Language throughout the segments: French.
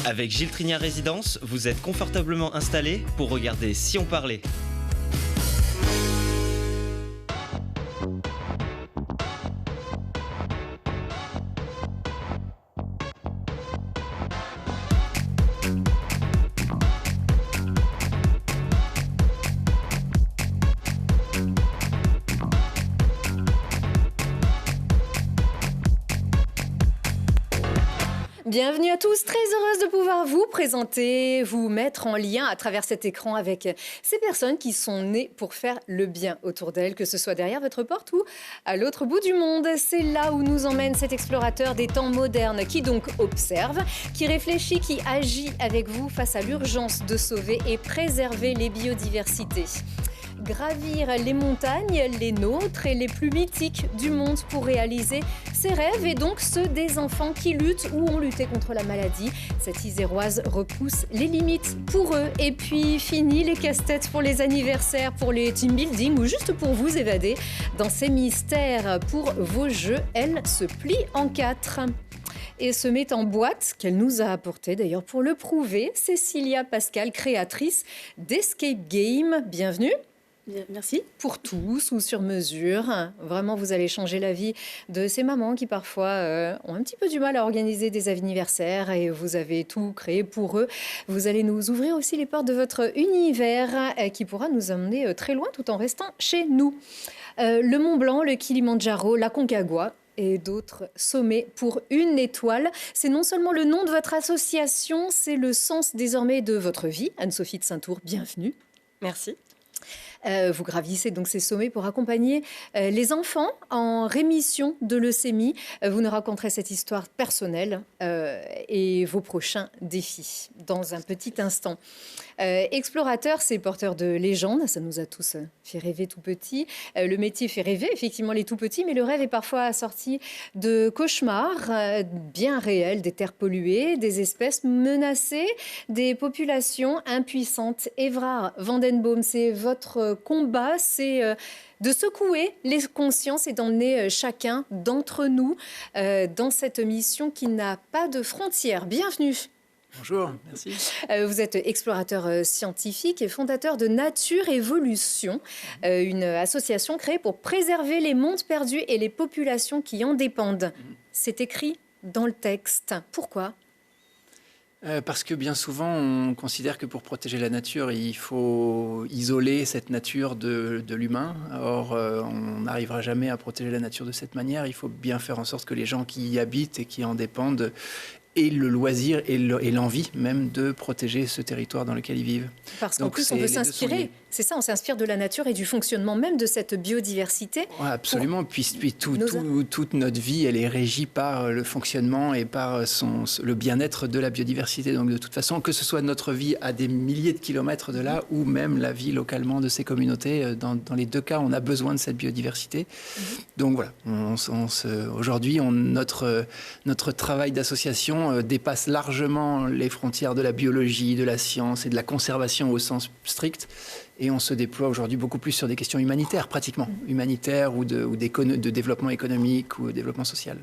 Avec Gilles Trignard Résidence, vous êtes confortablement installé pour regarder Si on parlait. Bienvenue à tous, très heureuse de pouvoir vous présenter, vous mettre en lien à travers cet écran avec ces personnes qui sont nées pour faire le bien autour d'elles, que ce soit derrière votre porte ou à l'autre bout du monde. C'est là où nous emmène cet explorateur des temps modernes qui donc observe, qui réfléchit, qui agit avec vous face à l'urgence de sauver et préserver les biodiversités. Gravir les montagnes, les nôtres et les plus mythiques du monde pour réaliser ses rêves et donc ceux des enfants qui luttent ou ont lutté contre la maladie. Cette Iséroise repousse les limites pour eux. Et puis fini les casse-têtes pour les anniversaires, pour les team building ou juste pour vous évader dans ces mystères. Pour vos jeux, elle se plie en 4 et se met en boîte, qu'elle nous a apporté d'ailleurs pour le prouver. Cécilia Pascal, créatrice d'Escape Game. Bienvenue. Bien, merci. Pour tous ou sur mesure. Vraiment, vous allez changer la vie de ces mamans qui parfois ont un petit peu du mal à organiser des anniversaires et vous avez tout créé pour eux. Vous allez nous ouvrir aussi les portes de votre univers qui pourra nous emmener très loin tout en restant chez nous. Le Mont Blanc, le Kilimandjaro, la Concagua et d'autres sommets pour une étoile. C'est non seulement le nom de votre association, c'est le sens désormais de votre vie. Anne-Sophie de Saint-Tour, bienvenue. Merci. Vous gravissez donc ces sommets pour accompagner les enfants en rémission de leucémie. Vous nous raconterez cette histoire personnelle et vos prochains défis dans un petit instant. Explorateur, c'est porteur de légendes. Ça nous a tous fait rêver tout petit. Le métier fait rêver effectivement les tout petits, mais le rêve est parfois assorti de cauchemars bien réels, des terres polluées, des espèces menacées, des populations impuissantes. Évrard Vandenboom, c'est votre combat, c'est de secouer les consciences et d'emmener chacun d'entre nous dans cette mission qui n'a pas de frontières. Bienvenue. Bonjour, merci. Vous êtes explorateur scientifique et fondateur de Nature Évolution, une association créée pour préserver les mondes perdus et les populations qui en dépendent. C'est écrit dans le texte. Pourquoi ? Parce que bien souvent, on considère que pour protéger la nature, il faut isoler cette nature de l'humain. Or, on n'arrivera jamais à protéger la nature de cette manière. Il faut bien faire en sorte que les gens qui y habitent et qui en dépendent aient le loisir et l'envie même de protéger ce territoire dans lequel ils vivent. Parce qu'en plus, on peut s'inspirer. C'est ça, on s'inspire de la nature et du fonctionnement même de cette biodiversité. Ouais, absolument. Puis toute notre vie, elle est régie par le fonctionnement et par le bien-être de la biodiversité. Donc de toute façon, que ce soit notre vie à des milliers de kilomètres de là ou même la vie localement de ces communautés, dans les deux cas, on a besoin de cette biodiversité. Donc voilà, aujourd'hui, notre travail d'association dépasse largement les frontières de la biologie, de la science et de la conservation au sens strict. Et on se déploie aujourd'hui beaucoup plus sur des questions humanitaires, pratiquement. Humanitaires ou de développement économique ou développement social.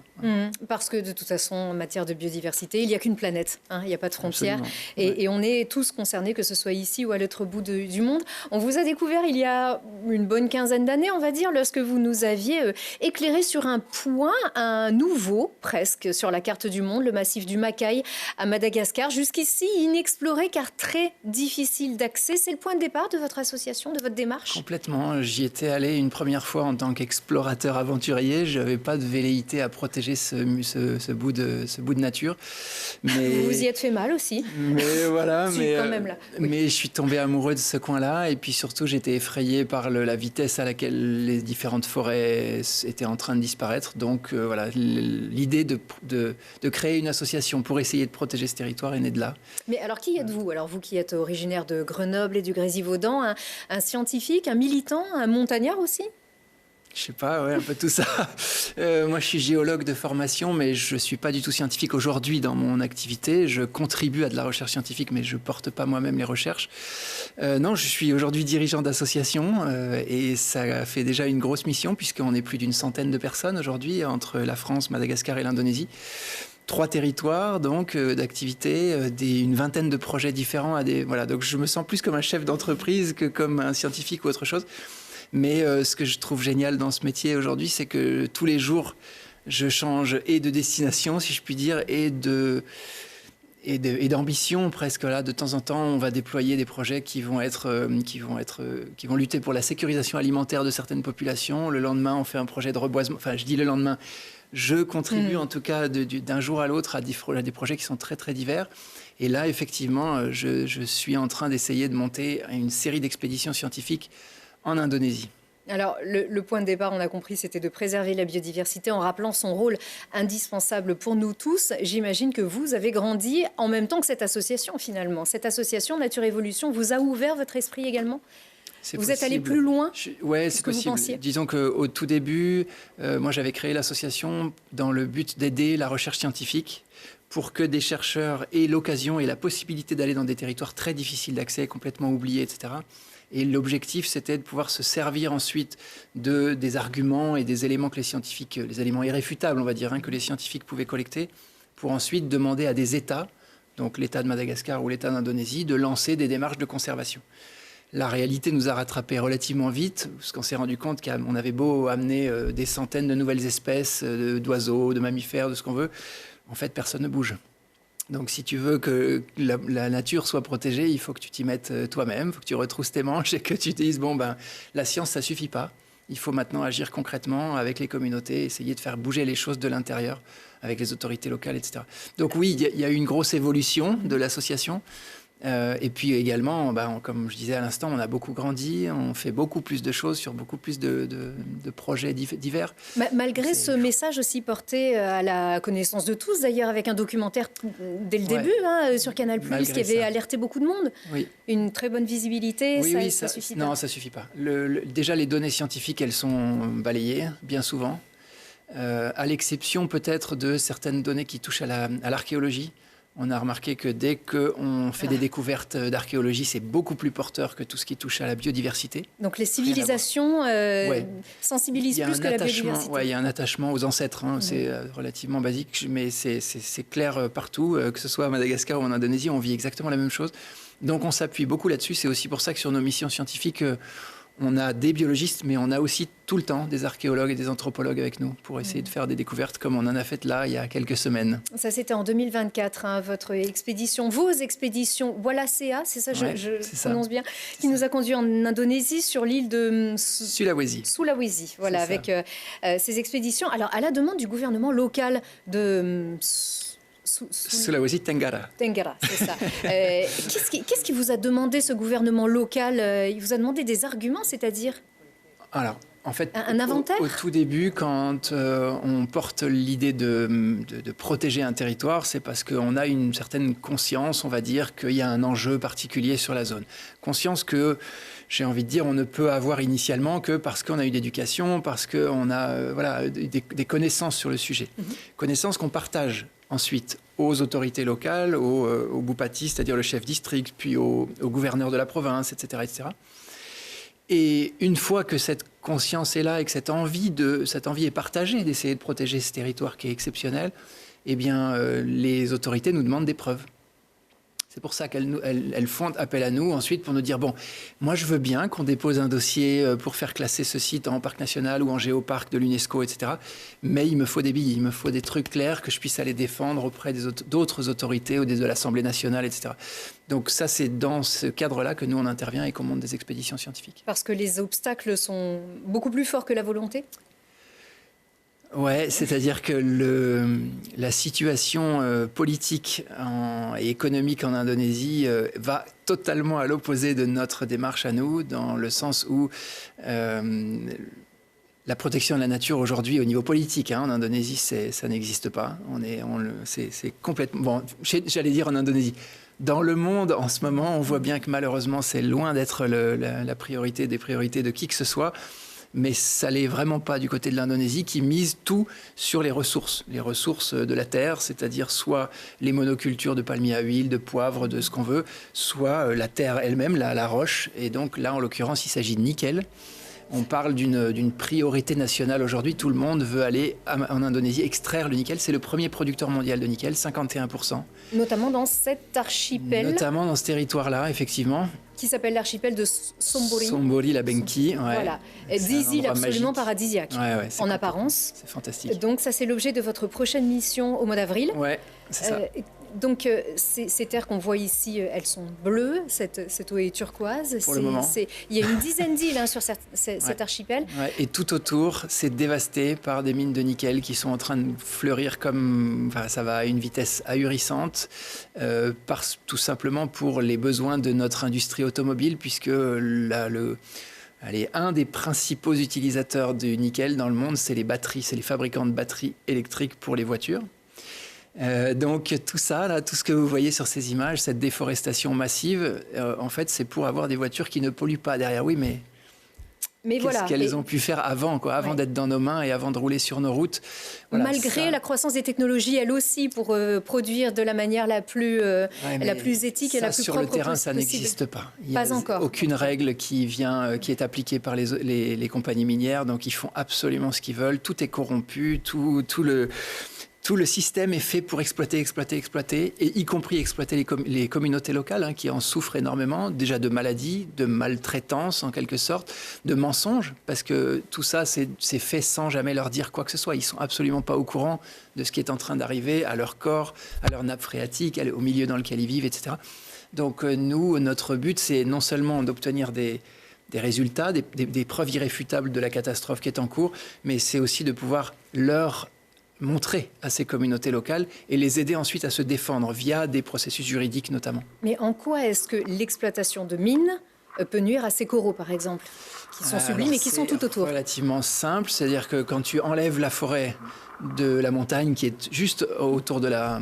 Parce que de toute façon, en matière de biodiversité, il n'y a qu'une planète. Il n'y a pas de frontières. Ouais. Et on est tous concernés, que ce soit ici ou à l'autre bout du monde. On vous a découvert il y a une bonne quinzaine d'années, on va dire, lorsque vous nous aviez éclairé sur un point, un nouveau presque, sur la carte du monde, le massif du Macaï à Madagascar. Jusqu'ici, inexploré car très difficile d'accès. C'est le point de départ de votre association, de votre démarche ? Complètement. J'y étais allé une première fois en tant qu'explorateur aventurier. Je n'avais pas de velléité à protéger ce bout de nature. Mais vous y êtes fait mal aussi. Mais voilà. Quand même là. Oui. Mais je suis tombé amoureux de ce coin-là. Et puis surtout, j'étais effrayé par la vitesse à laquelle les différentes forêts étaient en train de disparaître. Donc voilà, l'idée de créer une association pour essayer de protéger ce territoire est née de là. Mais alors, qui êtes-vous ? Alors, vous qui êtes originaire de Grenoble et du Grésivaudan, un scientifique, un militant, un montagnard aussi ? Je sais pas, ouais, un peu tout ça. Moi, je suis géologue de formation, mais je suis pas du tout scientifique aujourd'hui dans mon activité. Je contribue à de la recherche scientifique, mais je porte pas moi-même les recherches. Non, je suis aujourd'hui dirigeant d'association et ça fait déjà une grosse mission puisqu'on est plus d'une centaine de personnes aujourd'hui entre la France, Madagascar et l'Indonésie. 3 territoires donc d'activités, une vingtaine de projets différents. Voilà, donc je me sens plus comme un chef d'entreprise que comme un scientifique ou autre chose. Mais ce que je trouve génial dans ce métier aujourd'hui, c'est que tous les jours, je change et de destination, si je puis dire, et d'ambition presque. Là, de temps en temps, on va déployer des projets qui vont lutter pour la sécurisation alimentaire de certaines populations. Le lendemain, on fait un projet de reboisement. Enfin, je dis le lendemain. Je contribue en tout cas d'un jour à l'autre à des projets qui sont très très divers. Et là, effectivement, je suis en train d'essayer de monter une série d'expéditions scientifiques en Indonésie. Alors, le point de départ, on a compris, c'était de préserver la biodiversité en rappelant son rôle indispensable pour nous tous. J'imagine que vous avez grandi en même temps que cette association, finalement. Cette association Nature Évolution vous a ouvert votre esprit également ? Vous êtes allé plus loin ? Oui, c'est possible. Disons qu'au tout début, moi, j'avais créé l'association dans le but d'aider la recherche scientifique pour que des chercheurs aient l'occasion et la possibilité d'aller dans des territoires très difficiles d'accès, complètement oubliés, etc. Et l'objectif, c'était de pouvoir se servir ensuite des arguments et des éléments que les éléments irréfutables, on va dire, que les scientifiques pouvaient collecter, pour ensuite demander à des États, donc l'État de Madagascar ou l'État d'Indonésie, de lancer des démarches de conservation. La réalité nous a rattrapés relativement vite, parce qu'on s'est rendu compte qu'on avait beau amener des centaines de nouvelles espèces d'oiseaux, de mammifères, de ce qu'on veut, en fait, personne ne bouge. Donc, si tu veux que la nature soit protégée, il faut que tu t'y mettes toi-même, il faut que tu retrousses tes manches et que tu te dises, la science, ça suffit pas. Il faut maintenant agir concrètement avec les communautés, essayer de faire bouger les choses de l'intérieur avec les autorités locales, etc. Donc oui, il y a eu une grosse évolution de l'association. Et puis également, comme je disais à l'instant, on a beaucoup grandi, on fait beaucoup plus de choses sur beaucoup plus de projets divers. Malgré ce message aussi porté à la connaissance de tous, d'ailleurs avec un documentaire dès le début sur Canal+, qui avait alerté beaucoup de monde. Oui. Une très bonne visibilité, ça suffit pas. Non, ça suffit pas. Déjà, les données scientifiques, elles sont balayées bien souvent, à l'exception peut-être de certaines données qui touchent à l'archéologie. On a remarqué que dès qu'on fait des découvertes d'archéologie, c'est beaucoup plus porteur que tout ce qui touche à la biodiversité. Donc les civilisations sensibilisent plus que la biodiversité. Oui, il y a un attachement aux ancêtres. C'est relativement basique, mais c'est clair partout. Que ce soit à Madagascar ou en Indonésie, on vit exactement la même chose. Donc on s'appuie beaucoup là-dessus. C'est aussi pour ça que sur nos missions scientifiques, on a des biologistes, mais on a aussi tout le temps des archéologues et des anthropologues avec nous pour essayer de faire des découvertes comme on en a fait là il y a quelques semaines. Ça, c'était en 2024, votre expédition, vos expéditions Wallacea, c'est ça, je prononce bien, qui nous a conduits en Indonésie sur l'île de Sulawesi. Sulawesi, voilà, avec ces expéditions. Alors, à la demande du gouvernement local de... Sulawesi Tenggara. Tenggara, c'est ça. Qu'est-ce qui vous a demandé, ce gouvernement local ? Il vous a demandé des arguments, c'est-à-dire ? Alors, en fait, un inventaire ? Au tout début, quand on porte l'idée de protéger un territoire, c'est parce qu'on a une certaine conscience, on va dire, qu'il y a un enjeu particulier sur la zone. Conscience que, j'ai envie de dire, on ne peut avoir initialement que parce qu'on a eu d'éducation, parce qu'on a des connaissances sur le sujet. Connaissances qu'on partage ensuite aux autorités locales, au Bupati, c'est-à-dire le chef district, puis au gouverneur de la province, etc., etc. Et une fois que cette conscience est là et que cette envie est partagée d'essayer de protéger ce territoire qui est exceptionnel, eh bien, les autorités nous demandent des preuves. C'est pour ça qu'elles font appel à nous ensuite pour nous dire, moi je veux bien qu'on dépose un dossier pour faire classer ce site en parc national ou en géoparc de l'UNESCO, etc. Mais il me faut des billes, il me faut des trucs clairs que je puisse aller défendre auprès d'autres autorités ou de l'Assemblée nationale, etc. Donc ça, c'est dans ce cadre-là que nous, on intervient et qu'on monte des expéditions scientifiques. Parce que les obstacles sont beaucoup plus forts que la volonté ? Ouais, c'est-à-dire que la situation politique et économique en Indonésie va totalement à l'opposé de notre démarche à nous, dans le sens où la protection de la nature aujourd'hui au niveau politique, en Indonésie, ça n'existe pas. C'est complètement... j'allais dire en Indonésie. Dans le monde, en ce moment, on voit bien que malheureusement, c'est loin d'être la priorité des priorités de qui que ce soit. Mais ça l'est vraiment pas du côté de l'Indonésie qui mise tout sur les ressources de la terre, c'est-à-dire soit les monocultures de palmiers à huile, de poivre, de ce qu'on veut, soit la terre elle-même, la roche. Et donc là, en l'occurrence, il s'agit de nickel. On parle d'une priorité nationale aujourd'hui. Tout le monde veut aller en Indonésie extraire le nickel. C'est le premier producteur mondial de nickel, 51%. Notamment dans cet archipel. Notamment dans ce territoire-là, effectivement. Qui s'appelle l'archipel de Sombori. Sombori, la Benki. Ouais. Voilà. 10 îles absolument paradisiaques, en apparence. C'est fantastique. Donc ça, c'est l'objet de votre prochaine mission au mois d'avril. Ouais, c'est ça. Donc ces terres qu'on voit ici, elles sont bleues, cette eau est turquoise. Pour le moment. Il y a une dizaine d'îles sur cet archipel. Ouais, et tout autour, c'est dévasté par des mines de nickel qui sont en train de fleurir comme... Enfin, ça va à une vitesse ahurissante, tout simplement pour les besoins de notre industrie automobile, puisque un des principaux utilisateurs du nickel dans le monde, c'est les batteries, c'est les fabricants de batteries électriques pour les voitures. Donc tout ça, là, tout ce que vous voyez sur ces images, cette déforestation massive, en fait, c'est pour avoir des voitures qui ne polluent pas derrière. Oui, mais qu'est-ce qu'elles ont pu faire avant d'être dans nos mains et avant de rouler sur nos routes. Voilà, malgré la croissance des technologies, elle aussi, pour produire de la manière la plus éthique et la plus propre sur le terrain, ça possible. n'existe pas. Il n'y a encore aucune règle qui est appliquée par les compagnies minières, donc ils font absolument ce qu'ils veulent. Tout est corrompu, tout le système est fait pour exploiter, et y compris exploiter les communautés locales qui en souffrent énormément, déjà de maladies, de maltraitance en quelque sorte, de mensonges, parce que tout ça c'est fait sans jamais leur dire quoi que ce soit. Ils sont absolument pas au courant de ce qui est en train d'arriver à leur corps, à leur nappe phréatique, au milieu dans lequel ils vivent, etc. Donc nous, notre but, c'est non seulement d'obtenir des résultats, des preuves irréfutables de la catastrophe qui est en cours, mais c'est aussi de pouvoir leur montrer à ces communautés locales et les aider ensuite à se défendre via des processus juridiques notamment. Mais en quoi est-ce que l'exploitation de mines peut nuire à ces coraux, par exemple, qui sont sublimes et qui sont tout autour? C'est relativement simple, c'est-à-dire que quand tu enlèves la forêt de la montagne qui est juste autour de la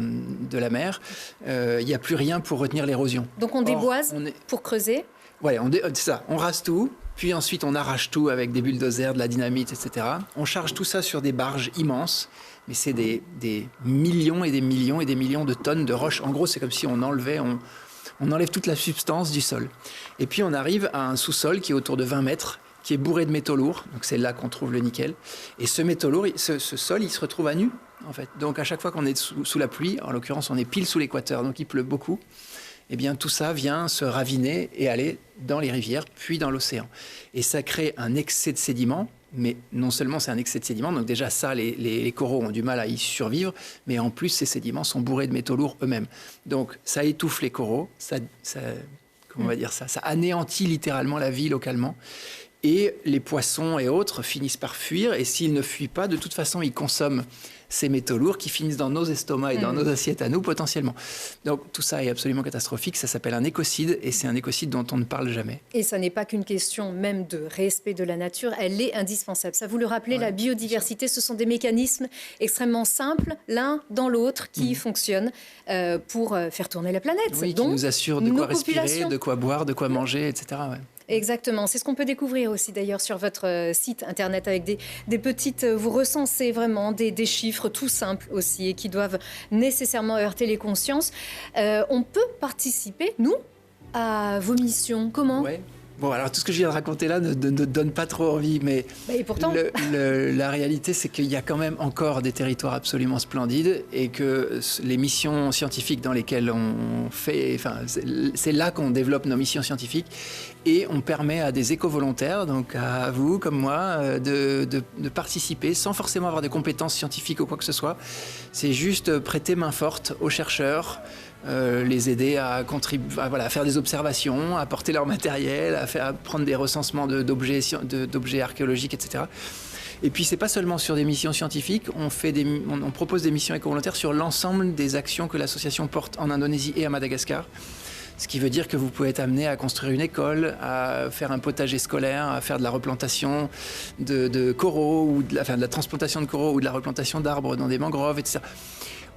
mer, il n'y a plus rien pour retenir l'érosion. Donc on déboise pour creuser? Ouais, c'est ça, on rase tout, puis ensuite on arrache tout avec des bulldozers, de la dynamite, etc. On charge tout ça sur des barges immenses, mais c'est des millions et des millions et des millions de tonnes de roches. En gros, c'est comme si on enlève toute la substance du sol. Et puis on arrive à un sous-sol qui est autour de 20 mètres, qui est bourré de métaux lourds, donc c'est là qu'on trouve le nickel. Et ce métaux lourd, ce sol, il se retrouve à nu, en fait. Donc à chaque fois qu'on est sous la pluie, en l'occurrence on est pile sous l'équateur, donc il pleut beaucoup, eh bien tout ça vient se raviner et aller dans les rivières, puis dans l'océan. Et ça crée un excès de sédiments, mais non seulement c'est un excès de sédiments, donc déjà ça, les coraux ont du mal à y survivre, mais en plus ces sédiments sont bourrés de métaux lourds eux-mêmes. Donc ça étouffe les coraux, ça anéantit littéralement la vie localement. Et les poissons et autres finissent par fuir, et s'ils ne fuient pas, de toute façon, ils consomment ces métaux lourds qui finissent dans nos estomacs et dans nos assiettes à nous, potentiellement. Donc tout ça est absolument catastrophique, ça s'appelle un écocide, et c'est un écocide dont on ne parle jamais. Et ça n'est pas qu'une question même de respect de la nature, elle est indispensable. Ça vous le rappelez, la biodiversité, ce sont des mécanismes extrêmement simples, l'un dans l'autre, qui fonctionnent pour faire tourner la planète. Oui, qui nous assurent de quoi respirer, de quoi boire, de quoi manger, etc. Ouais. Exactement, c'est ce qu'on peut découvrir aussi d'ailleurs sur votre site internet avec des petites, vous recensez vraiment des chiffres tout simples aussi et qui doivent nécessairement heurter les consciences. On peut participer, nous, à vos missions, comment ? Bon, alors tout ce que je viens de raconter là ne donne pas trop envie, mais et pourtant... la réalité, c'est qu'il y a quand même encore des territoires absolument splendides et que les missions scientifiques dans lesquelles on fait... Enfin, c'est là qu'on développe nos missions scientifiques et on permet à des éco-volontaires, donc à vous comme moi, de participer sans forcément avoir des compétences scientifiques ou quoi que ce soit. C'est juste prêter main forte aux chercheurs, les aider à faire des observations, à porter leur matériel, à prendre des recensements d'objets archéologiques, etc. Et puis c'est pas seulement sur des missions scientifiques, on propose des missions éco-volontaires sur l'ensemble des actions que l'association porte en Indonésie et à Madagascar. Ce qui veut dire que vous pouvez être amené à construire une école, à faire un potager scolaire, à faire de la replantation de coraux, ou de la transplantation de coraux ou de la replantation d'arbres dans des mangroves, etc.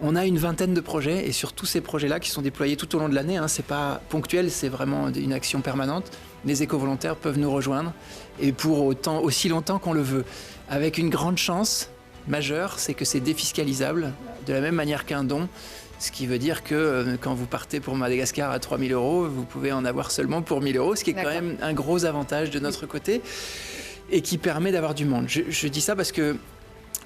On a une vingtaine de projets, et sur tous ces projets-là qui sont déployés tout au long de l'année, c'est pas ponctuel, c'est vraiment une action permanente. Les éco-volontaires peuvent nous rejoindre, et pour aussi longtemps qu'on le veut. Avec une grande chance majeure, c'est que c'est défiscalisable, de la même manière qu'un don. Ce qui veut dire que quand vous partez pour Madagascar à 3 000 €, vous pouvez en avoir seulement pour 1 000 €, ce qui est quand même un gros avantage de notre côté. et qui permet d'avoir du monde. Je dis ça parce que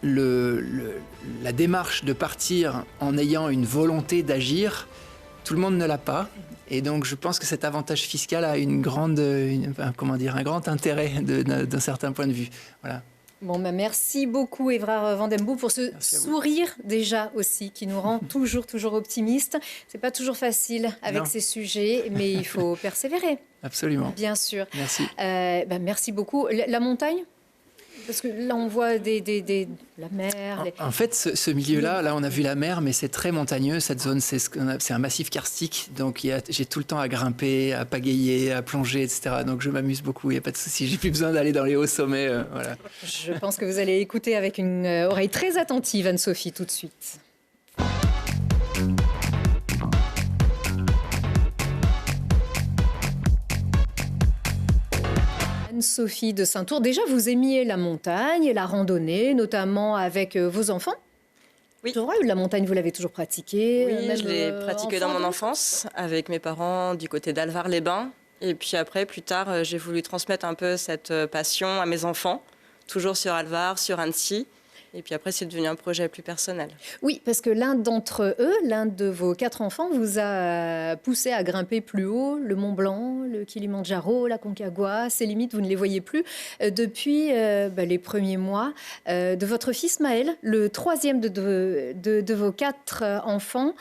la démarche de partir en ayant une volonté d'agir, tout le monde ne l'a pas. Et donc, je pense que cet avantage fiscal a un grand intérêt d'un certain point de vue. Voilà. Bon, merci beaucoup, Évrard Van Den Boe, pour ce sourire déjà aussi, qui nous rend toujours optimistes. C'est pas toujours facile avec ces sujets, mais il faut persévérer. Absolument. Bien sûr. Merci. Merci beaucoup. La montagne ? Parce que là, on voit la mer. En fait, ce milieu-là, là, on a vu la mer, mais c'est très montagneux. Cette zone, c'est un massif karstique. Donc, j'ai tout le temps à grimper, à pagayer, à plonger, etc. Donc, je m'amuse beaucoup. Il n'y a pas de souci. J'ai plus besoin d'aller dans les hauts sommets. Voilà. Je pense que vous allez écouter avec une oreille très attentive, Anne-Sophie, tout de suite. Anne-Sophie de Saint-Tour, déjà vous aimiez la montagne, la randonnée, notamment avec vos enfants ? Oui. La montagne, vous l'avez toujours pratiquée ? Oui, je l'ai pratiquée dans mon enfance, avec mes parents du côté d'Alvar-les-Bains. Et puis après, plus tard, j'ai voulu transmettre un peu cette passion à mes enfants, toujours sur Alvar, sur Annecy. Et puis après, c'est devenu un projet plus personnel. Oui, parce que l'un d'entre eux, l'un de vos 4 enfants, vous a poussé à grimper plus haut, le Mont Blanc, le Kilimandjaro, la Concagua. Ces limites, vous ne les voyez plus depuis les premiers mois de votre fils Maël, le 3e de vos 4 enfants,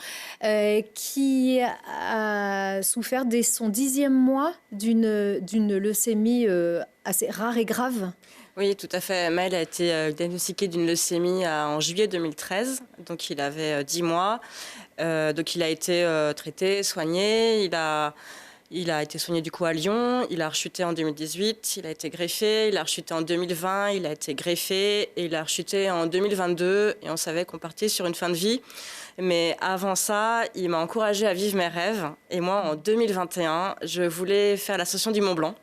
qui a souffert dès son 10e mois d'une leucémie assez rare et grave. Oui, tout à fait. Maël a été diagnostiqué d'une leucémie en juillet 2013. Donc, il avait 10 mois. Donc, il a été traité, soigné. Il a été soigné du coup à Lyon. Il a rechuté en 2018. Il a été greffé. Il a rechuté en 2020. Il a été greffé. Et il a rechuté en 2022. Et on savait qu'on partait sur une fin de vie. Mais avant ça, il m'a encouragée à vivre mes rêves. Et moi, en 2021, je voulais faire l'ascension du Mont Blanc.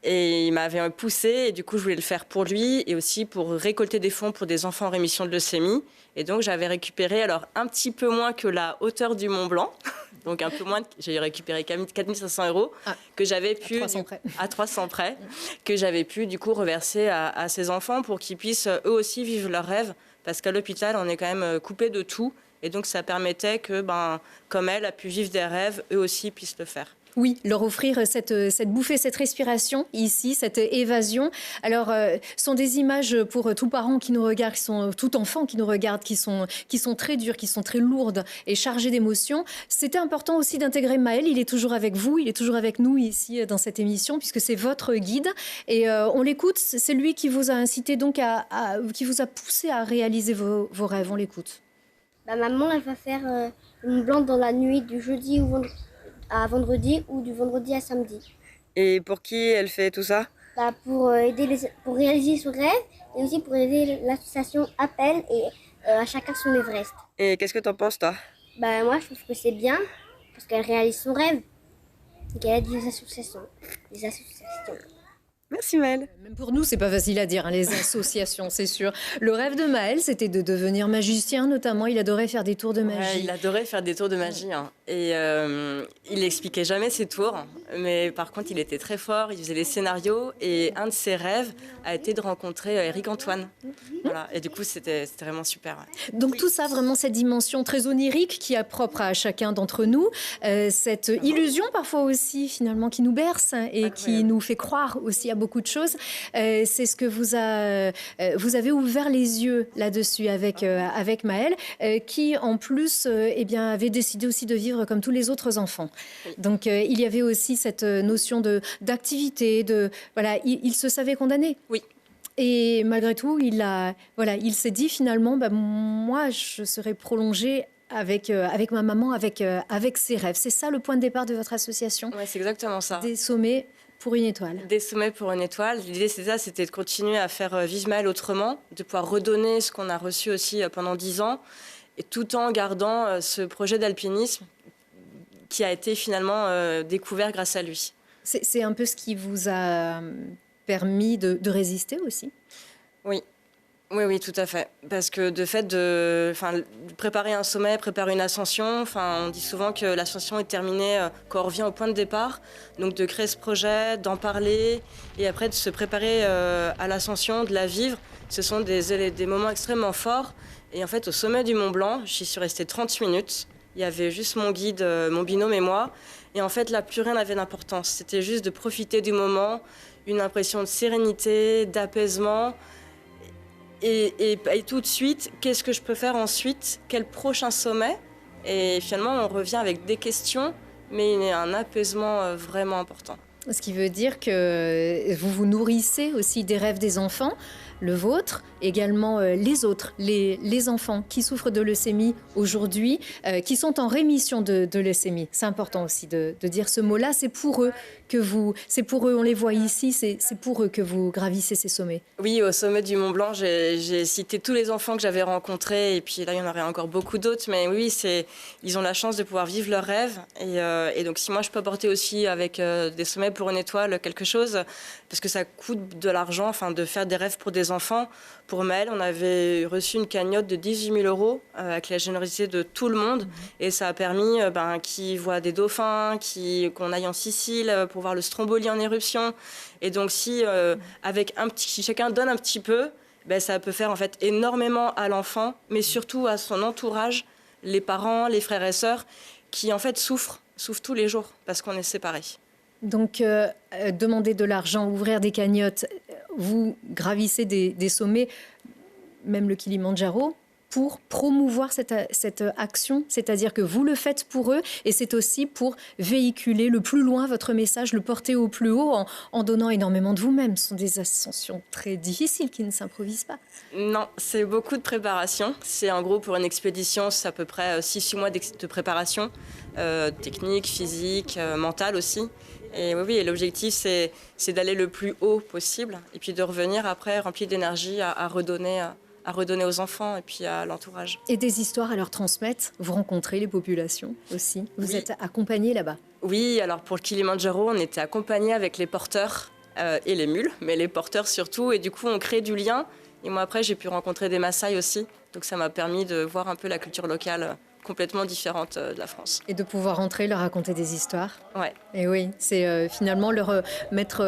Et il m'avait poussé, et du coup, je voulais le faire pour lui et aussi pour récolter des fonds pour des enfants en rémission de leucémie. Et donc, j'avais récupéré, alors un petit peu moins que la hauteur du Mont Blanc, donc un peu moins, j'ai récupéré 4 500 €, que j'avais pu, à 300 près, que j'avais pu du coup reverser à ces enfants pour qu'ils puissent eux aussi vivre leurs rêves. Parce qu'à l'hôpital, on est quand même coupé de tout. Et donc, ça permettait que, comme elle a pu vivre des rêves, eux aussi puissent le faire. Oui, leur offrir cette bouffée, cette respiration ici, cette évasion. Alors, ce sont des images pour tout parent qui nous regarde, tout enfant qui nous regarde, qui sont très dures, qui sont très lourdes et chargées d'émotions. C'était important aussi d'intégrer Maël. Il est toujours avec vous, il est toujours avec nous ici dans cette émission, puisque c'est votre guide. Et on l'écoute, c'est lui qui vous a incité donc qui vous a poussé à réaliser vos rêves. On l'écoute. Maman, elle va faire le Mont Blanc dans la nuit du jeudi à vendredi ou du vendredi à samedi. Et pour qui elle fait tout ça ? Pour réaliser son rêve et aussi pour aider l'association Appel et à chacun son Everest. Et qu'est-ce que t'en penses, toi ? Moi, je trouve que c'est bien parce qu'elle réalise son rêve et qu'elle aide les associations. Merci Maël. Même pour nous, c'est pas facile à dire, les associations, c'est sûr. Le rêve de Maël, c'était de devenir magicien, notamment. Il adorait faire des tours de magie. Ouais, il adorait faire des tours de magie. Et il n'expliquait jamais ses tours. Mais par contre, il était très fort. Il faisait les scénarios. Et un de ses rêves a été de rencontrer Éric Antoine. Voilà. Et du coup, c'était vraiment super. Ouais. Donc tout ça, vraiment, cette dimension très onirique qui est propre à chacun d'entre nous. Cette illusion, parfois aussi, finalement, qui nous berce et qui nous fait croire aussi à beaucoup de choses. C'est ce que vous avez ouvert les yeux là-dessus avec Maël, qui en plus avait décidé aussi de vivre comme tous les autres enfants. Oui. Donc il y avait aussi cette notion d'activité, il se savait condamné. Oui. Et malgré tout, il s'est dit finalement, moi je serai prolongé avec ma maman, avec ses rêves. C'est ça le point de départ de votre association ? Oui, c'est exactement ça. Des sommets pour une étoile. Des sommets pour une étoile. L'idée, c'était de continuer à faire vivre Maël autrement, de pouvoir redonner ce qu'on a reçu aussi pendant 10 ans, et tout en gardant ce projet d'alpinisme qui a été finalement découvert grâce à lui. C'est un peu ce qui vous a permis de résister aussi ? Oui. Oui, oui, tout à fait. Parce que de fait de préparer un sommet, préparer une ascension, on dit souvent que l'ascension est terminée quand on revient au point de départ. Donc de créer ce projet, d'en parler et après de se préparer à l'ascension, de la vivre, ce sont des moments extrêmement forts. Et en fait, au sommet du Mont Blanc, j'y suis restée 30 minutes. Il y avait juste mon guide, mon binôme et moi. Et en fait, là, plus rien n'avait d'importance. C'était juste de profiter du moment, une impression de sérénité, d'apaisement. Et tout de suite, qu'est-ce que je peux faire ensuite? Quel prochain sommet? Et finalement, on revient avec des questions, mais un apaisement vraiment important. Ce qui veut dire que vous vous nourrissez aussi des rêves des enfants, le vôtre, également les autres, les enfants qui souffrent de leucémie aujourd'hui, qui sont en rémission de leucémie. C'est important aussi de dire ce mot-là, c'est pour eux, on les voit ici, c'est pour eux que vous gravissez ces sommets. Oui, au sommet du Mont Blanc, j'ai cité tous les enfants que j'avais rencontrés, et puis là, il y en aurait encore beaucoup d'autres, mais oui, ils ont la chance de pouvoir vivre leurs rêves, et donc si moi je peux apporter aussi avec des sommets pour une étoile quelque chose, parce que ça coûte de l'argent, de faire des rêves pour des enfants. Pour Maëlle, on avait reçu une cagnotte de 18 000 € avec la générosité de tout le monde, et ça a permis qu'ils voient des dauphins, qu'on aille en Sicile pour voir le Stromboli en éruption. Et donc si chacun donne un petit peu, ça peut faire en fait énormément à l'enfant, mais surtout à son entourage, les parents, les frères et sœurs, qui en fait souffrent tous les jours parce qu'on est séparés. Donc, demander de l'argent, ouvrir des cagnottes, vous gravissez des sommets, même le Kilimandjaro, pour promouvoir cette action, c'est-à-dire que vous le faites pour eux, et c'est aussi pour véhiculer le plus loin votre message, le porter au plus haut en donnant énormément de vous-même. Ce sont des ascensions très difficiles qui ne s'improvisent pas. Non, c'est beaucoup de préparation. C'est en gros pour une expédition, c'est à peu près 6 mois de préparation, technique, physique, mentale aussi. Et oui, et l'objectif, c'est d'aller le plus haut possible et puis de revenir après rempli d'énergie à redonner aux enfants et puis à l'entourage. Et des histoires à leur transmettre. Vous rencontrez les populations aussi. Vous êtes accompagnés là-bas. Oui, alors pour le Kilimandjaro, on était accompagnés avec les porteurs et les mules, mais les porteurs surtout. Et du coup, on crée du lien. Et moi, après, j'ai pu rencontrer des Maasai aussi. Donc ça m'a permis de voir un peu la culture locale complètement différente de la France. Et de pouvoir rentrer, leur raconter des histoires. Ouais. Et oui, c'est finalement leur mettre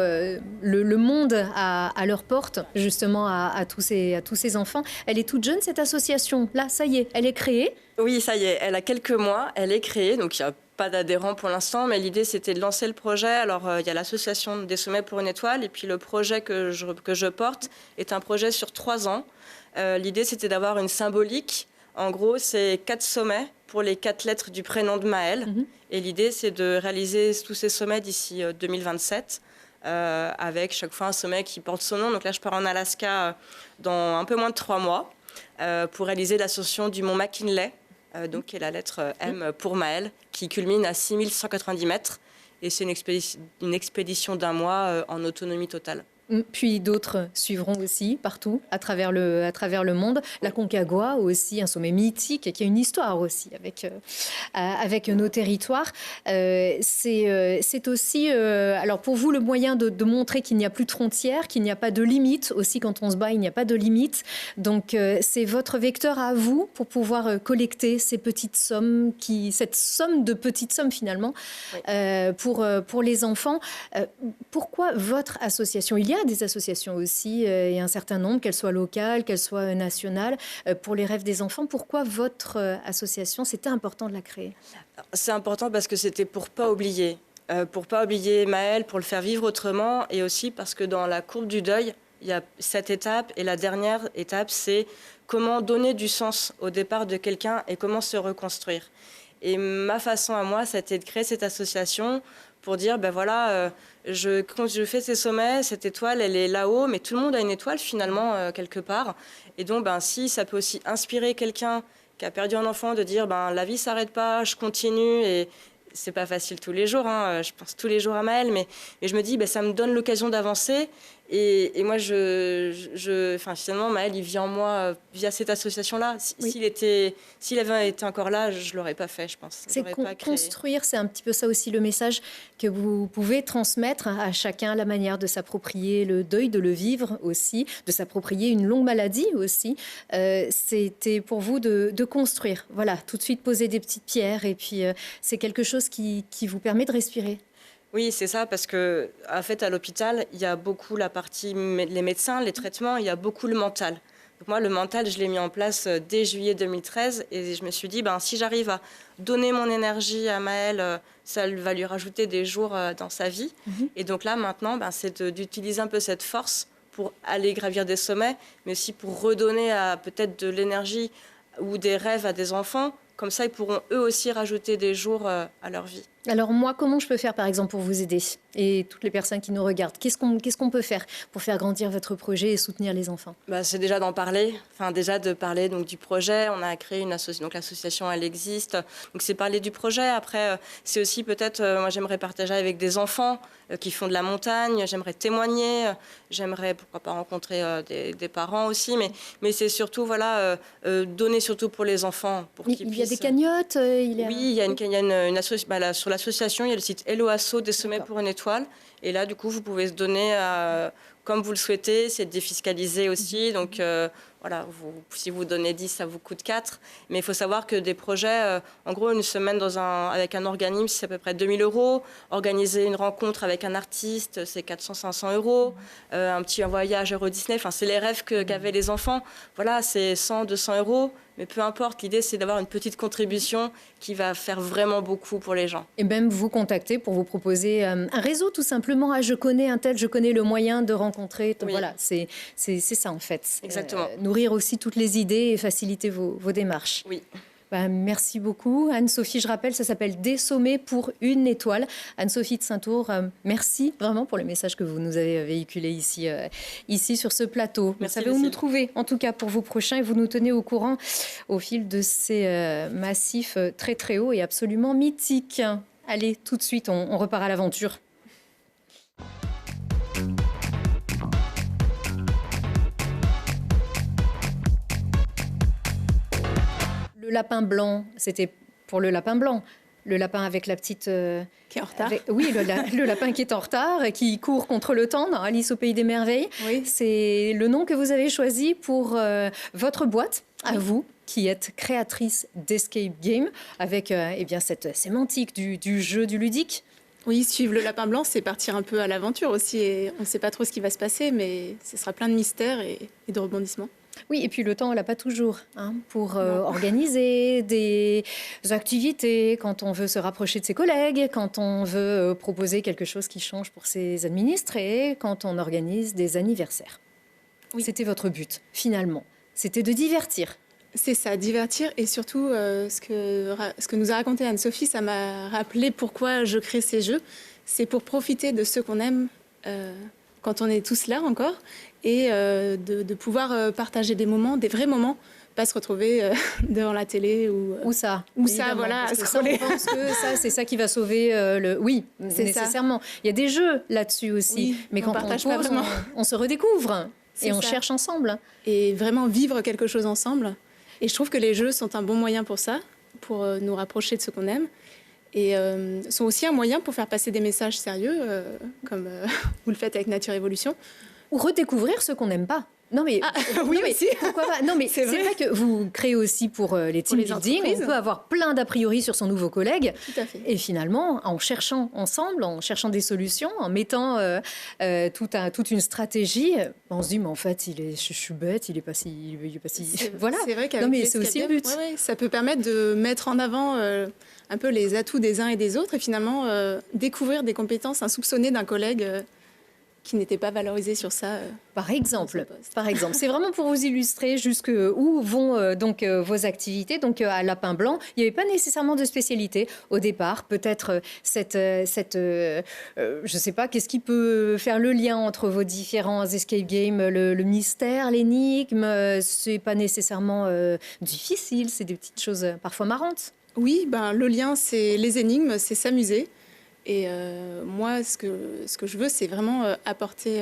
le monde à leur porte, justement à tous ces enfants. Elle est toute jeune, cette association. Là, ça y est, elle est créée. Oui, ça y est, elle a quelques mois, elle est créée, donc il n'y a pas d'adhérents pour l'instant, mais l'idée c'était de lancer le projet. Alors il y a l'association des sommets pour une étoile, et puis le projet que je porte est un projet sur 3 ans. L'idée c'était d'avoir une symbolique. En gros, c'est 4 sommets pour les 4 lettres du prénom de Maëlle. Et l'idée, c'est de réaliser tous ces sommets d'ici 2027, avec chaque fois un sommet qui porte son nom. Donc là, je pars en Alaska dans un peu moins de 3 mois pour réaliser l'ascension du mont McKinley, qui est la lettre M pour Maëlle, qui culmine à 6190 mètres. Et c'est une expédition d'1 mois en autonomie totale. Puis d'autres suivront aussi partout à travers le monde. La Concagua aussi, un sommet mythique qui a une histoire aussi avec nos territoires. C'est aussi, alors pour vous, le moyen de montrer qu'il n'y a plus de frontières, qu'il n'y a pas de limites. Aussi, quand on se bat, il n'y a pas de limites. Donc, c'est votre vecteur à vous pour pouvoir collecter ces petites sommes, cette somme de petites sommes finalement, oui. Pour les enfants. Pourquoi votre association? Il y a des associations aussi, et un certain nombre, qu'elles soient locales, qu'elles soient nationales, pour les rêves des enfants. Pourquoi votre association, c'était important de la créer? C'est important parce que c'était pour pas oublier Maëlle, pour le faire vivre autrement, et aussi parce que dans la courbe du deuil, il y a cette étape, et la dernière étape, c'est comment donner du sens au départ de quelqu'un et comment se reconstruire. Et ma façon à moi, c'était de créer cette association pour dire, je fais ces sommets, cette étoile, elle est là-haut, mais tout le monde a une étoile finalement, quelque part. Et donc, si ça peut aussi inspirer quelqu'un qui a perdu un enfant, de dire, la vie ne s'arrête pas, je continue. Et c'est pas facile tous les jours, je pense tous les jours à Maëlle, mais je me dis, ça me donne l'occasion d'avancer. Et moi, finalement, Maël, il vit en moi via cette association-là. S'il avait été encore là, je ne l'aurais pas fait, je pense. C'est construire, c'est un petit peu ça aussi le message que vous pouvez transmettre à chacun, la manière de s'approprier le deuil, de le vivre aussi, de s'approprier une longue maladie aussi. C'était pour vous de construire, voilà, tout de suite poser des petites pierres et puis c'est quelque chose qui vous permet de respirer. Oui, c'est ça, parce que en fait, à l'hôpital, il y a beaucoup la partie les médecins, les traitements, il y a beaucoup le mental. Donc moi, le mental, je l'ai mis en place dès juillet 2013 et je me suis dit, si j'arrive à donner mon énergie à Maël, ça va lui rajouter des jours dans sa vie. Et donc là, maintenant, c'est d'utiliser un peu cette force pour aller gravir des sommets, mais aussi pour redonner peut-être de l'énergie ou des rêves à des enfants. Comme ça, ils pourront eux aussi rajouter des jours à leur vie. Alors moi, comment je peux faire, par exemple, pour vous aider et toutes les personnes qui nous regardent? Qu'est-ce qu'on peut faire pour faire grandir votre projet et soutenir les enfants? C'est déjà d'en parler, déjà de parler donc, du projet. On a créé une association, donc l'association, elle existe. Donc c'est parler du projet. Après, c'est aussi peut-être, moi j'aimerais partager avec des enfants qui font de la montagne. J'aimerais témoigner. J'aimerais, pourquoi pas, rencontrer des parents aussi. Mais c'est surtout, donner surtout pour les enfants. Il y a des cagnottes Oui, il y a une association. Sur l'association, il y a le site Hello Asso, des sommets pour une étoile. Et là, du coup, vous pouvez se donner comme vous le souhaitez. C'est défiscalisé aussi. Donc, si vous donnez 10, ça vous coûte 4. Mais il faut savoir que des projets, en gros, une semaine avec un organisme, c'est à peu près 2 000 €. Organiser une rencontre avec un artiste, c'est 400-500 €. Un voyage Euro Disney, c'est les rêves qu'avaient les enfants. Voilà, c'est 100-200 €. Mais peu importe, l'idée, c'est d'avoir une petite contribution qui va faire vraiment beaucoup pour les gens. Et même vous contacter pour vous proposer un réseau, tout simplement. Je connais un tel, je connais le moyen de rencontrer. Oui. Voilà, c'est ça, en fait. Exactement. Nourrir aussi toutes les idées et faciliter vos démarches. Oui. Merci beaucoup. Anne-Sophie, je rappelle, ça s'appelle Des sommets pour une étoile. Anne-Sophie de Saint-Tour, merci vraiment pour le message que vous nous avez véhiculé ici sur ce plateau. Merci, vous savez où nous trouver, en tout cas pour vos prochains, et vous nous tenez au courant au fil de ces massifs très très hauts et absolument mythiques. Allez, tout de suite, on repart à l'aventure. Le lapin blanc, c'était pour le lapin blanc. Le lapin avec la petite... qui est en retard. Oui, le lapin qui est en retard et qui court contre le temps dans Alice au Pays des Merveilles. Oui. C'est le nom que vous avez choisi pour votre boîte, à vous, qui êtes créatrice d'Escape Game, avec cette sémantique du jeu, du ludique. Oui, suivre le lapin blanc, c'est partir un peu à l'aventure aussi. Et on ne sait pas trop ce qui va se passer, mais ce sera plein de mystères et de rebondissements. Oui, et puis le temps, on l'a pas toujours pour organiser des activités, quand on veut se rapprocher de ses collègues, quand on veut proposer quelque chose qui change pour ses administrés, quand on organise des anniversaires. Oui. C'était votre but, finalement. C'était de divertir. C'est ça, divertir. Et surtout, ce que nous a raconté Anne-Sophie, ça m'a rappelé pourquoi je crée ces jeux. C'est pour profiter de ceux qu'on aime quand on est tous là encore, et de pouvoir partager des moments, des vrais moments, pas se retrouver devant la télé ou ça. Ou ça, voilà, à scroller. On pense que c'est ça qui va sauver le... Oui, c'est nécessairement. Ça. Il y a des jeux là-dessus aussi, oui, mais quand on pose, on se redécouvre et on cherche ensemble. Et vraiment vivre quelque chose ensemble. Et je trouve que les jeux sont un bon moyen pour ça, pour nous rapprocher de ce qu'on aime. Et sont aussi un moyen pour faire passer des messages sérieux, comme vous le faites avec Nature Évolution. Ou redécouvrir ce qu'on n'aime pas. Non mais, oui, aussi. Pourquoi pas? Non mais c'est vrai que vous créez aussi pour les team building. On peut avoir plein d'a priori sur son nouveau collègue. Tout à fait. Et finalement, en cherchant ensemble, en cherchant des solutions, en mettant toute une stratégie, on se dit mais en fait je suis bête, il est pas si voilà. C'est vrai qu'avec non mais c'est aussi le but. Ouais, ça peut permettre de mettre en avant un peu les atouts des uns et des autres et finalement découvrir des compétences insoupçonnées d'un collègue. Qui n'était pas valorisé sur ça. Par exemple, c'est vraiment pour vous illustrer jusqu'où vont vos activités. Donc à Lapin Blanc, il n'y avait pas nécessairement de spécialité au départ. Peut-être je sais pas, qu'est-ce qui peut faire le lien entre vos différents escape games, le mystère, l'énigme. C'est pas nécessairement difficile. C'est des petites choses parfois marrantes. Oui, le lien, c'est les énigmes, c'est s'amuser. Et moi, ce que je veux, c'est vraiment apporter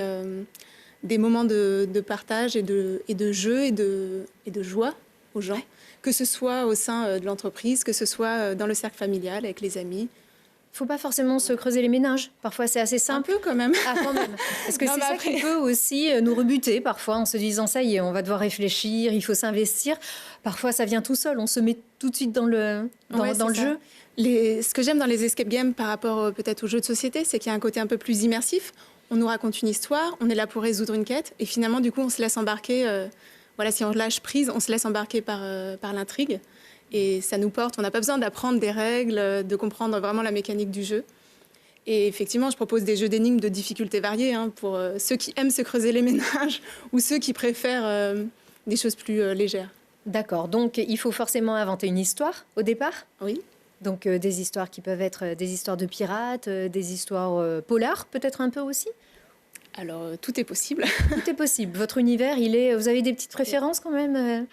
des moments de partage et de jeu et de joie aux gens, que ce soit au sein de l'entreprise, que ce soit dans le cercle familial, avec les amis. Il ne faut pas forcément se creuser les méninges. Parfois, c'est assez simple. Un peu quand même. Ah, quand même. Parce que Non, c'est mais ça après- qui peut aussi nous rebuter parfois en se disant ça y est, on va devoir réfléchir, il faut s'investir. Parfois, ça vient tout seul. On se met tout de suite dans le Ouais, dans le c'est ça. jeu. Ce que j'aime dans les escape games par rapport peut-être aux jeux de société, c'est qu'il y a un côté un peu plus immersif. On nous raconte une histoire, on est là pour résoudre une quête, et finalement, du coup, on se laisse embarquer. Voilà, si on lâche prise, on se laisse embarquer par l'intrigue. Et ça nous porte. On n'a pas besoin d'apprendre des règles, de comprendre vraiment la mécanique du jeu. Et effectivement, je propose des jeux d'énigmes de difficultés variées pour ceux qui aiment se creuser les méninges ou ceux qui préfèrent des choses plus légères. D'accord. Donc, il faut forcément inventer une histoire au départ. Oui. Donc, des histoires qui peuvent être des histoires de pirates, des histoires polars, peut-être un peu aussi. Alors, tout est possible. Tout est possible. Votre univers, vous avez des petites préférences quand même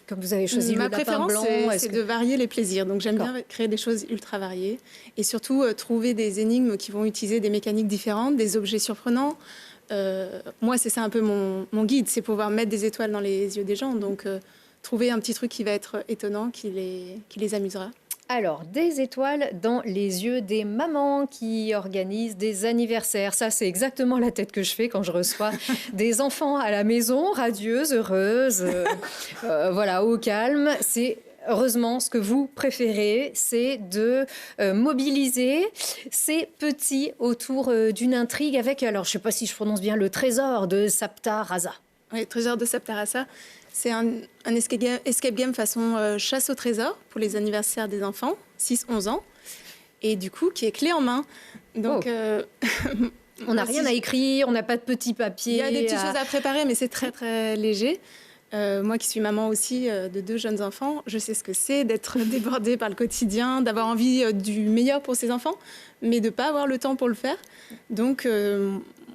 comme vous avez choisi Ma le lapin préférence, blanc. c'est de varier les plaisirs. Donc, j'aime bien créer des choses ultra variées. Et surtout, trouver des énigmes qui vont utiliser des mécaniques différentes, des objets surprenants. Moi, c'est ça un peu mon guide, c'est pouvoir mettre des étoiles dans les yeux des gens. Donc, trouver un petit truc qui va être étonnant, qui les amusera. Alors, des étoiles dans les yeux des mamans qui organisent des anniversaires. Ça, c'est exactement la tête que je fais quand je reçois des enfants à la maison, radieuses, heureuses, voilà, au calme. C'est heureusement ce que vous préférez, c'est de mobiliser ces petits autour d'une intrigue avec, alors je ne sais pas si je prononce bien, le trésor de Sapta-Rasa. Oui, Trésor de Sapta-Rasa. C'est un escape game façon chasse au trésor pour les anniversaires des enfants, 6-11 ans, et du coup, qui est clé en main. Donc, on n'a rien à écrire, on n'a pas de petits papiers. Il y a des petites choses à préparer, mais c'est très, très léger. Moi qui suis maman aussi de 2 jeunes enfants, je sais ce que c'est d'être débordée par le quotidien, d'avoir envie du meilleur pour ses enfants, mais de ne pas avoir le temps pour le faire. Donc,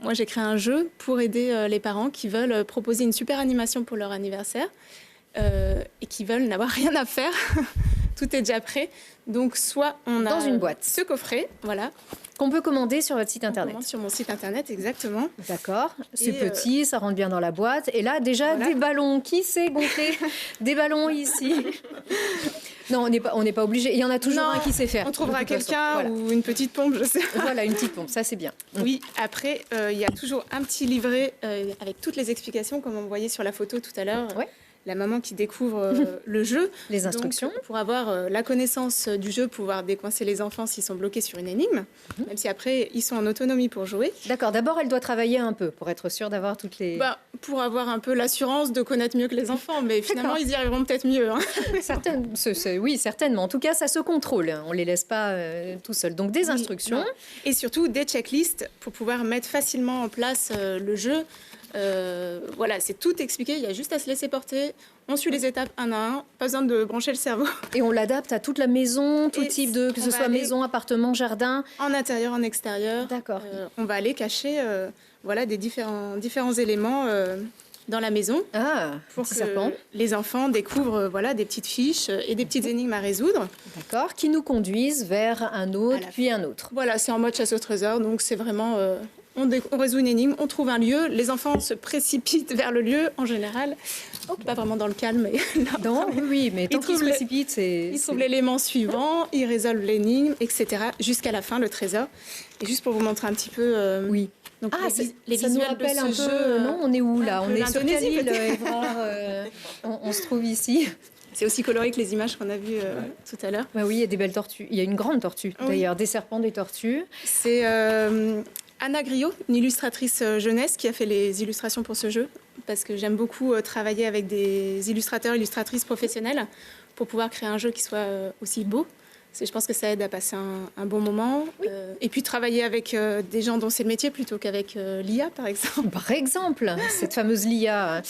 moi, j'ai créé un jeu pour aider les parents qui veulent proposer une super animation pour leur anniversaire et qui veulent n'avoir rien à faire. Tout est déjà prêt. Donc, soit on a dans une boîte ce coffret, voilà, qu'on peut commander sur votre site internet. sur mon site internet, exactement. D'accord. C'est Et, petit, ça rentre bien dans la boîte. Et là, déjà, voilà. des ballons. Qui sait gonfler des ballons ici? Non, on n'est pas obligé. Il y en a toujours Non, un qui sait faire. On trouvera de toute façon. quelqu'un Voilà. ou une petite pompe, je sais. Voilà, une petite pompe. Ça, c'est bien. Oui, après, il y a toujours un petit livret avec toutes les explications, comme on voyait sur la photo tout à l'heure. Ouais. La maman qui découvre le jeu. Les instructions. Donc, pour avoir la connaissance du jeu, pouvoir décoincer les enfants s'ils sont bloqués sur une énigme, même si après, ils sont en autonomie pour jouer. D'accord. D'abord, elle doit travailler un peu pour être sûre d'avoir toutes les... Pour avoir un peu l'assurance de connaître mieux que les enfants, mais finalement, D'accord. ils y arriveront peut-être mieux. Hein. Oui, certainement. En tout cas, ça se contrôle. On ne les laisse pas tout seuls. Donc, des instructions. Non. Et surtout, des checklists pour pouvoir mettre facilement en place le jeu. Voilà, c'est tout expliqué, il y a juste à se laisser porter. On suit les étapes un à un, pas besoin de brancher le cerveau. Et on l'adapte à toute la maison, tout Et type de... Que on ce va soit aller- maison, appartement, jardin. En intérieur, en extérieur. D'accord. On va aller cacher voilà, des différents éléments dans la maison Ah, pour petit que serpent. les enfants découvrent voilà, des petites fiches et des petites énigmes à résoudre. D'accord. Qui nous conduisent vers un autre, À la puis un autre. Voilà, c'est en mode chasse au trésor, donc c'est vraiment... on résout une énigme, on trouve un lieu, les enfants se précipitent vers le lieu en général. Pas vraiment dans le calme, mais Non, oui, mais tant qu'ils se trouvent les- précipitent, c'est... ils trouvent l'élément suivant, ils résolvent l'énigme, etc. jusqu'à la fin, le trésor. Et juste pour vous montrer un petit peu... Oui. Donc Ah, les ça nous visuels rappelle de un ce peu... jeu, non, on est où là? un On peu est sur quelle l'Indonésie, île, peut-être. Évrard on se trouve ici. C'est aussi coloré que les images qu'on a vues tout à l'heure. Bah oui, il y a des belles tortues. Il y a une grande tortue, Oui. d'ailleurs. Des serpents, des tortues. C'est Anna Griot, une illustratrice jeunesse, qui a fait les illustrations pour ce jeu, parce que j'aime beaucoup travailler avec des illustrateurs, illustratrices professionnels pour pouvoir créer un jeu qui soit aussi beau. Je pense que ça aide à passer un bon moment. Et puis travailler avec des gens dont c'est le métier plutôt qu'avec l'IA, par exemple. Par exemple, cette fameuse LIA.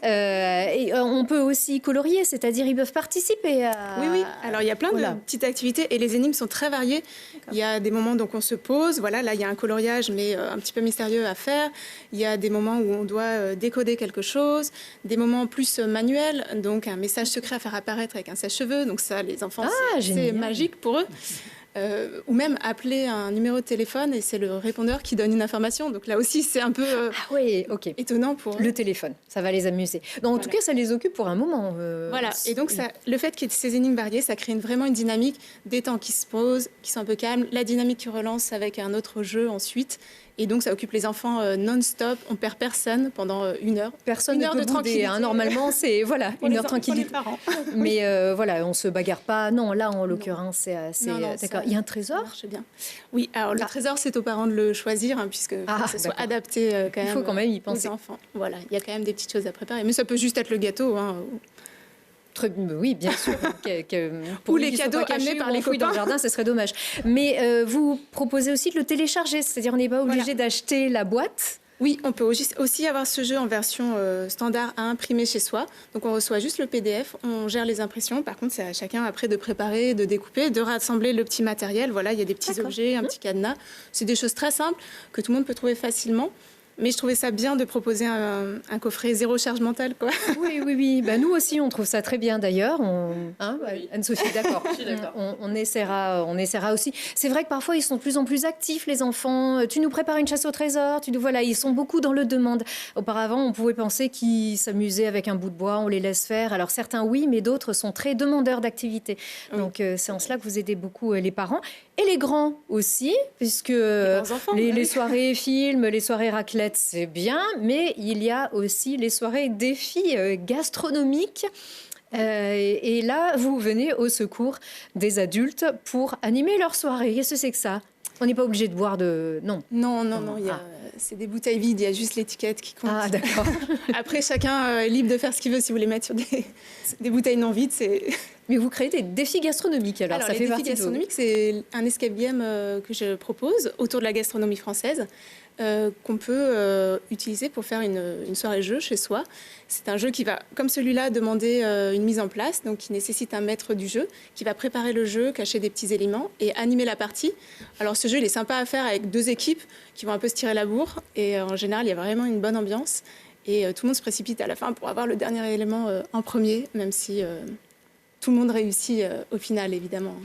Et on peut aussi colorier, c'est-à-dire ils peuvent participer à... Oui. Alors, il y a plein Voilà. de petites activités et les énigmes sont très variées. Il y a des moments donc on se pose. Voilà, là, il y a un coloriage, mais un petit peu mystérieux à faire. Il y a des moments où on doit décoder quelque chose. Des moments plus manuels, donc un message secret à faire apparaître avec un sèche-cheveux. Donc ça, les enfants, c'est génial. magique pour eux. ou même appeler un numéro de téléphone et c'est le répondeur qui donne une information. Donc là aussi, c'est un peu Ah oui, ok. étonnant pour eux. Le téléphone, ça va les amuser. Donc, en tout cas, ça les occupe pour un moment. Voilà, et donc le fait qu'il y ait ces énigmes variées, ça crée vraiment une dynamique, des temps qui se posent, qui sont un peu calmes, la dynamique qui relance avec un autre jeu ensuite. Et donc, ça occupe les enfants non-stop. On perd personne pendant 1 heure. Personne Une ne heure peut de bouder, tranquillité. hein. Normalement, c'est voilà, Pour 1 heure les tranquillité. parents. Mais voilà, on se bagarre pas. Non, là, en l'occurrence, c'est Non, d'accord. ça- Il y a un Ça trésor. marche bien. Oui, alors le trésor, c'est aux parents de le choisir, hein, puisque faut que ce soit d'accord. adapté quand même, Il faut quand même y penser. aux enfants. Voilà, il y a quand même des petites choses à préparer. Mais ça peut juste être le gâteau. Hein. Oui, bien sûr. Ou les qu'ils soient cadeaux pas cachés amenés par ou les enfouis dans le copains. jardin, ce serait dommage. Mais vous proposez aussi de le télécharger, c'est-à-dire on n'est pas obligé d'acheter la boîte. Oui, on peut aussi avoir ce jeu en version standard à imprimer chez soi. Donc on reçoit juste le PDF, on gère les impressions. Par contre, c'est à chacun après de préparer, de découper, de rassembler le petit matériel. Voilà, il y a des petits objets, un petit cadenas. C'est des choses très simples que tout le monde peut trouver facilement. Mais je trouvais ça bien de proposer un coffret zéro charge mentale, quoi. Oui. Bah, nous aussi, on trouve ça très bien d'ailleurs. Anne-Sophie, d'accord. Je suis d'accord. On essaiera aussi. C'est vrai que parfois, ils sont de plus en plus actifs, les enfants. Tu nous prépares une chasse au trésor. Voilà, ils sont beaucoup dans le demande. Auparavant, on pouvait penser qu'ils s'amusaient avec un bout de bois, on les laisse faire. Alors certains, oui, mais d'autres sont très demandeurs d'activité. Oui. Donc c'est en cela que vous aidez beaucoup les parents. Et les grands aussi, puisque grands-enfants, les soirées films, les soirées raclette, c'est bien, mais il y a aussi les soirées défis gastronomiques. Et là, vous venez au secours des adultes pour animer leur soirée. Qu'est-ce que c'est que ça? On n'est pas obligé de boire de... Non. Non, c'est des bouteilles vides, il y a juste l'étiquette qui compte. Ah, d'accord. Après, chacun est libre de faire ce qu'il veut. Si vous voulez mettre sur des bouteilles non vides, c'est... Mais vous créez des défis gastronomiques, alors ça les fait défis partie de vos- gastronomiques, c'est un escape game que je propose autour de la gastronomie française qu'on peut utiliser pour faire une soirée jeu chez soi. C'est un jeu qui va, comme celui-là, demander une mise en place, donc qui nécessite un maître du jeu, qui va préparer le jeu, cacher des petits éléments et animer la partie. Alors ce jeu, il est sympa à faire avec 2 équipes qui vont un peu se tirer la bourre et en général, il y a vraiment une bonne ambiance et tout le monde se précipite à la fin pour avoir le dernier élément en premier, même si... tout le monde réussit au final, évidemment.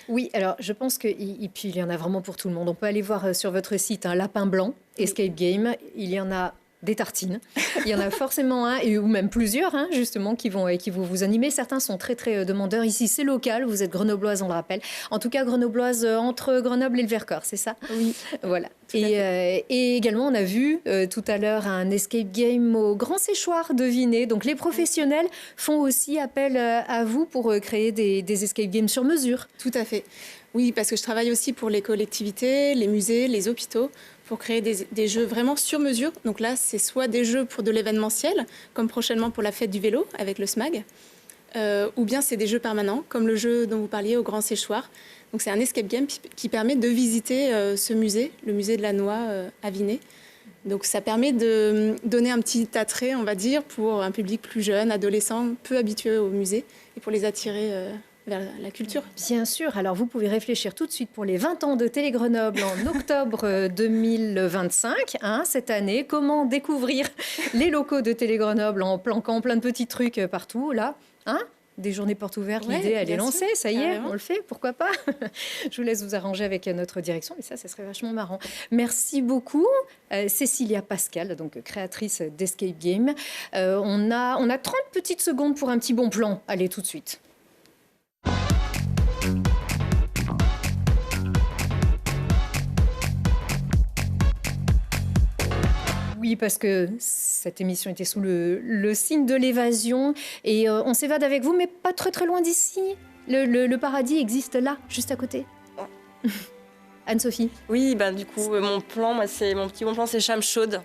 Oui, alors je pense que et puis il y en a vraiment pour tout le monde. On peut aller voir sur votre site un lapin blanc, escape game. Il y en a des tartines. Il y en a forcément un, ou même plusieurs, hein, justement, qui vont vous animer. Certains sont très, très demandeurs. Ici, c'est local. Vous êtes grenobloise, on le rappelle. En tout cas, grenobloise entre Grenoble et le Vercors, c'est ça? Oui. Voilà. Et également, on a vu tout à l'heure un escape game au Grand Séchoir de Vinay. Donc, les professionnels font aussi appel à vous pour créer des escape games sur mesure. Tout à fait. Oui, parce que je travaille aussi pour les collectivités, les musées, les hôpitaux, pour créer des jeux vraiment sur mesure. Donc là, c'est soit des jeux pour de l'événementiel, comme prochainement pour la fête du vélo avec le SMAG, ou bien c'est des jeux permanents, comme le jeu dont vous parliez au Grand Séchoir. Donc c'est un escape game qui permet de visiter ce musée, le musée de la Noix à Vinay. Donc ça permet de donner un petit attrait, on va dire, pour un public plus jeune, adolescent, peu habitué au musée, et pour les attirer vers la culture. Bien sûr. Alors, vous pouvez réfléchir tout de suite pour les 20 ans de Télé Grenoble en octobre 2025, cette année. Comment découvrir les locaux de Télé Grenoble en planquant plein de petits trucs partout, là, Des journées portes ouvertes, Ouais, l'idée, elle est bien lancée, sûr, ça y est, carrément. on le fait, pourquoi pas? Je vous laisse vous arranger avec notre direction, mais ça serait vachement marrant. Merci beaucoup, Cécilia Pascal, donc créatrice d'Escape Game. On a 30 petites secondes pour un petit bon plan. Allez, tout de suite. Oui, parce que cette émission était sous le signe de l'évasion et on s'évade avec vous, mais pas très très loin d'ici. Le paradis existe là, juste à côté. Anne-Sophie, Oui, du coup, mon petit bon plan, c'est Chamchaude.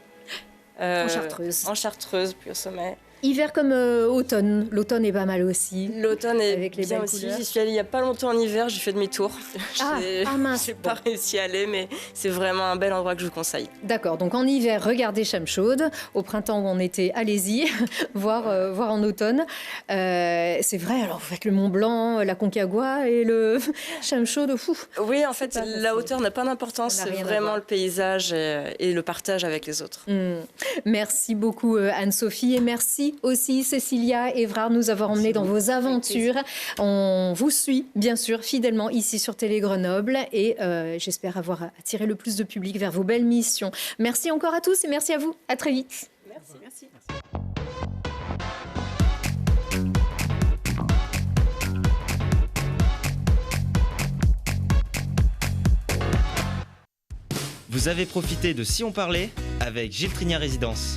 en Chartreuse. En Chartreuse, puis au sommet. Hiver comme automne. L'automne est pas mal aussi. L'automne est Avec les bien belles aussi. couleurs. J'y suis allée il n'y a pas longtemps en hiver, j'ai fait demi-tour. Mince. J'ai pas réussi à aller, mais c'est vraiment un bel endroit que je vous conseille. D'accord, donc en hiver, regardez Chamchaude. Au printemps où on était, allez-y, voir en automne. C'est vrai, alors vous faites le Mont Blanc, la Concagua et le Chamchaude, fou. Oui, en fait, pas facile. la hauteur n'a pas d'importance, Ça n'a c'est rien à vraiment voir. le paysage et le partage avec les autres. Merci beaucoup Anne-Sophie et merci Merci aussi Cécilia Évrard de nous avoir emmenés dans vos aventures. On vous suit bien sûr fidèlement ici sur Télé Grenoble et j'espère avoir attiré le plus de public vers vos belles missions. Merci encore à tous et merci à vous. À très vite. Merci. Vous avez profité de Si on parlait avec Gilles Trignat Résidence.